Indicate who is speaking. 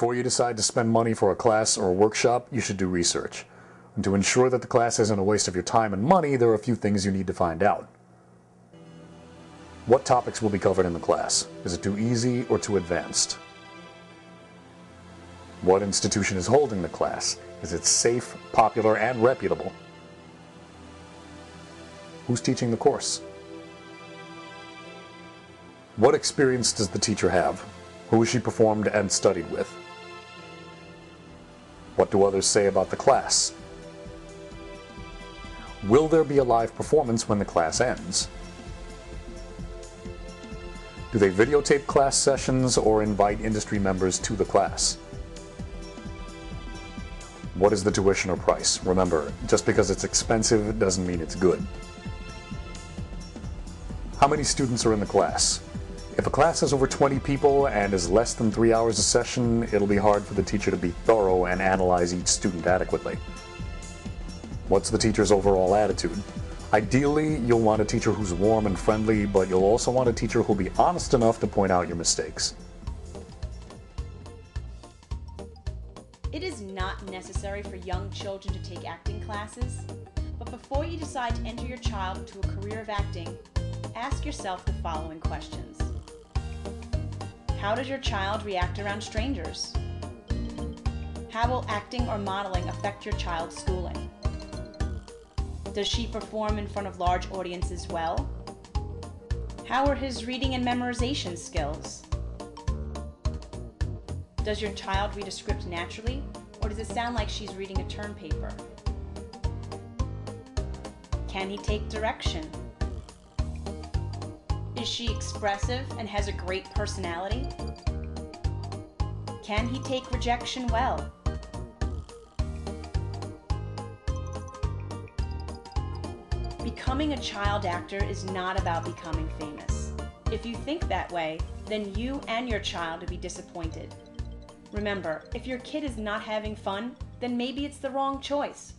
Speaker 1: Before you decide to spend money for a class or a workshop, you should do research. And to ensure that the class isn't a waste of your time and money, there are a few things you need to find out. What topics will be covered in the class? Is it too easy or too advanced? What institution is holding the class? Is it safe, popular, and reputable? Who's teaching the course? What experience does the teacher have? Who has she performed and studied with? What do others say about the class? Will there be a live performance when the class ends? Do they videotape class sessions or invite industry members to the class? What is the tuition or price? Remember, just because it's expensive doesn't mean it's good. How many students are in the class? If a class has over 20 people and is less than 3 hours a session, it'll be hard for the teacher to be thorough and analyze each student adequately. What's the teacher's overall attitude? Ideally, you'll want a teacher who's warm and friendly, but you'll also want a teacher who'll be honest enough to point out your mistakes.
Speaker 2: It is not necessary for young children to take acting classes, but before you decide to enter your child into a career of acting, ask yourself the following questions. How does your child react around strangers? How will acting or modeling affect your child's schooling? Does she perform in front of large audiences well? How are his reading and memorization skills? Does your child read a script naturally, or does it sound like she's reading a term paper? Can he take direction? Is she expressive and has a great personality? Can he take rejection well? Becoming a child actor is not about becoming famous. If you think that way, then you and your child will be disappointed. Remember, if your kid is not having fun, then maybe it's the wrong choice.